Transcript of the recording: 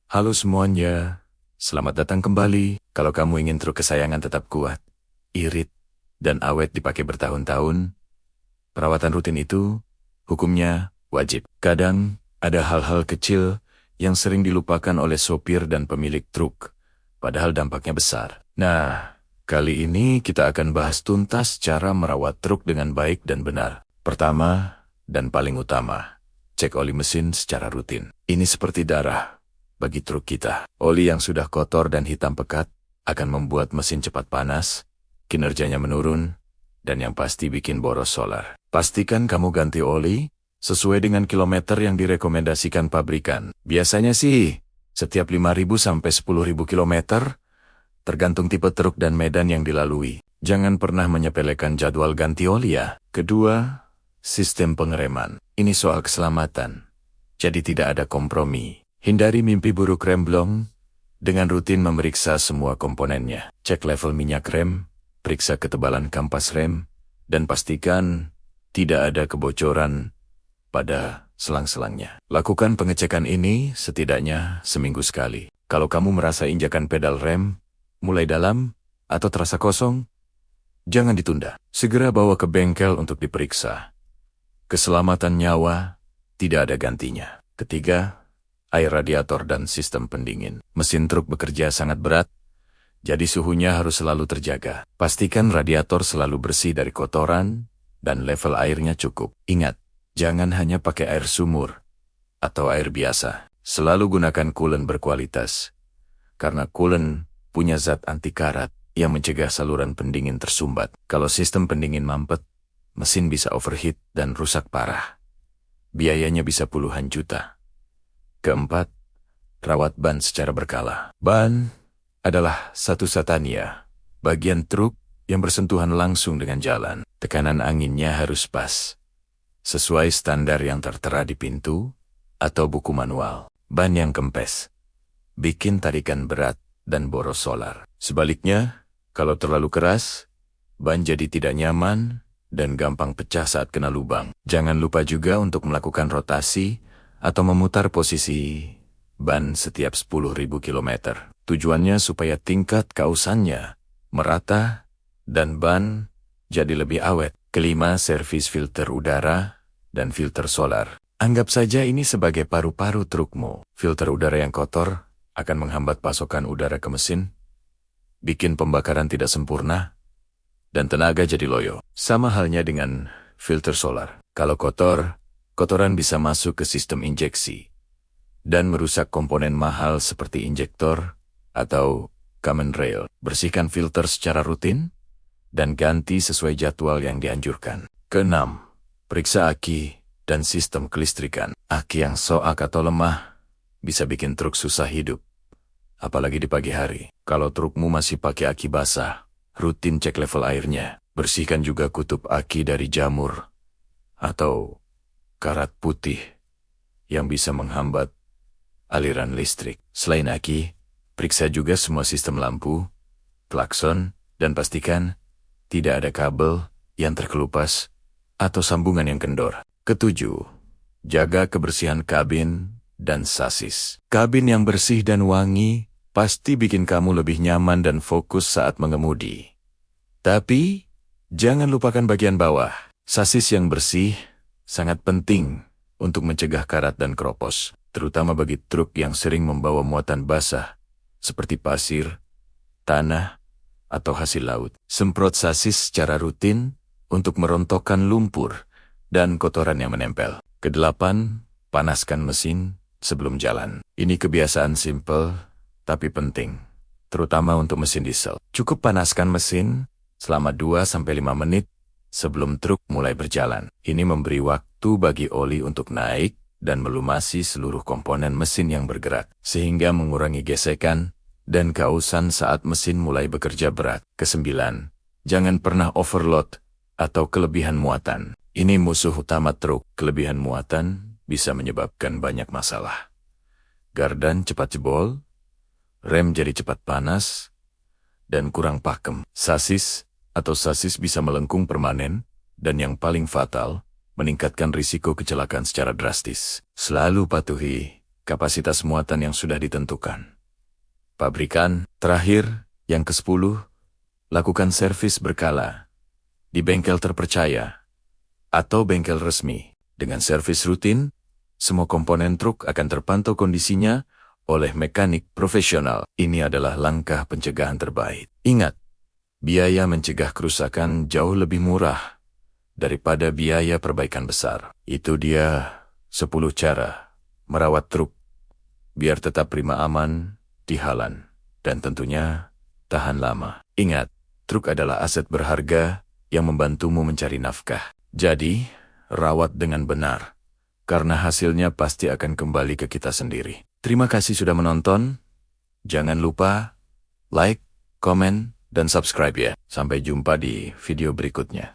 Halo semuanya, selamat datang kembali. Kalau kamu ingin truk kesayangan tetap kuat, irit, dan awet dipakai bertahun-tahun, perawatan rutin itu, hukumnya, wajib. Kadang, ada hal-hal kecil yang sering dilupakan oleh sopir dan pemilik truk, padahal dampaknya besar. Nah, kali ini kita akan bahas tuntas cara merawat truk dengan baik dan benar. Pertama, dan paling utama, cek oli mesin secara rutin. Ini seperti darah. Bagi truk kita, oli yang sudah kotor dan hitam pekat akan membuat mesin cepat panas, kinerjanya menurun, dan yang pasti bikin boros solar. Pastikan kamu ganti oli sesuai dengan kilometer yang direkomendasikan pabrikan. Biasanya sih, setiap 5.000 sampai 10.000 kilometer, tergantung tipe truk dan medan yang dilalui. Jangan pernah menyepelekan jadwal ganti oli ya. Kedua, sistem pengereman. Ini soal keselamatan, jadi tidak ada kompromi. Hindari mimpi buruk remblong dengan rutin memeriksa semua komponennya. Cek level minyak rem, periksa ketebalan kampas rem, dan pastikan tidak ada kebocoran pada selang-selangnya. Lakukan pengecekan ini setidaknya seminggu sekali. Kalau kamu merasa injakan pedal rem mulai dalam atau terasa kosong, jangan ditunda. Segera bawa ke bengkel untuk diperiksa. Keselamatan nyawa tidak ada gantinya. Ketiga, air radiator dan sistem pendingin. Mesin truk bekerja sangat berat, jadi suhunya harus selalu terjaga. Pastikan radiator selalu bersih dari kotoran dan level airnya cukup. Ingat, jangan hanya pakai air sumur atau air biasa. Selalu gunakan coolant berkualitas, karena coolant punya zat anti karat yang mencegah saluran pendingin tersumbat. Kalau sistem pendingin mampet, mesin bisa overheat dan rusak parah. Biayanya bisa puluhan juta. Keempat, rawat ban secara berkala. Ban adalah satu satania, bagian truk yang bersentuhan langsung dengan jalan. Tekanan anginnya harus pas, sesuai standar yang tertera di pintu atau buku manual. Ban yang kempes bikin tarikan berat dan boros solar. Sebaliknya, kalau terlalu keras, ban jadi tidak nyaman dan gampang pecah saat kena lubang. Jangan lupa juga untuk melakukan rotasi atau memutar posisi ban setiap 10.000 kilometer. Tujuannya supaya tingkat kausannya merata dan ban jadi lebih awet. Kelima, servis filter udara dan filter solar. Anggap saja ini sebagai paru-paru trukmu. Filter udara yang kotor akan menghambat pasokan udara ke mesin, bikin pembakaran tidak sempurna, dan tenaga jadi loyo. Sama halnya dengan filter solar. Kalau kotor, kotoran bisa masuk ke sistem injeksi dan merusak komponen mahal seperti injektor atau common rail. Bersihkan filter secara rutin dan ganti sesuai jadwal yang dianjurkan. Keenam, periksa aki dan sistem kelistrikan. Aki yang soak atau lemah bisa bikin truk susah hidup, apalagi di pagi hari. Kalau trukmu masih pakai aki basah, rutin cek level airnya. Bersihkan juga kutub aki dari jamur atau karat putih yang bisa menghambat aliran listrik. Selain aki, periksa juga semua sistem lampu, klakson, dan pastikan tidak ada kabel yang terkelupas atau sambungan yang kendor. Ketujuh, jaga kebersihan kabin dan sasis. Kabin yang bersih dan wangi pasti bikin kamu lebih nyaman dan fokus saat mengemudi. Tapi, jangan lupakan bagian bawah. Sasis yang bersih sangat penting untuk mencegah karat dan kropos, terutama bagi truk yang sering membawa muatan basah, seperti pasir, tanah, atau hasil laut. Semprot sasis secara rutin untuk merontokkan lumpur dan kotoran yang menempel. Kedelapan, panaskan mesin sebelum jalan. Ini kebiasaan simple, tapi penting, terutama untuk mesin diesel. Cukup panaskan mesin selama 2-5 menit sebelum truk mulai berjalan. Ini memberi waktu bagi oli untuk naik dan melumasi seluruh komponen mesin yang bergerak, sehingga mengurangi gesekan dan kausan saat mesin mulai bekerja berat. Kesembilan, jangan pernah overload atau kelebihan muatan. Ini musuh utama truk. Kelebihan muatan bisa menyebabkan banyak masalah. Gardan cepat jebol, rem jadi cepat panas, dan kurang pakem. Sasis bisa melengkung permanen, dan yang paling fatal, meningkatkan risiko kecelakaan secara drastis. Selalu patuhi kapasitas muatan yang sudah ditentukan. Pabrikan, terakhir, yang ke-10, lakukan servis berkala di bengkel terpercaya atau bengkel resmi. Dengan servis rutin, semua komponen truk akan terpantau kondisinya oleh mekanik profesional. Ini adalah langkah pencegahan terbaik. Ingat, biaya mencegah kerusakan jauh lebih murah daripada biaya perbaikan besar. Itu dia 10 cara merawat truk biar tetap prima aman di jalan dan tentunya tahan lama. Ingat, truk adalah aset berharga yang membantumu mencari nafkah. Jadi, rawat dengan benar, karena hasilnya pasti akan kembali ke kita sendiri. Terima kasih sudah menonton. Jangan lupa like, komen, dan subscribe ya. Sampai jumpa di video berikutnya.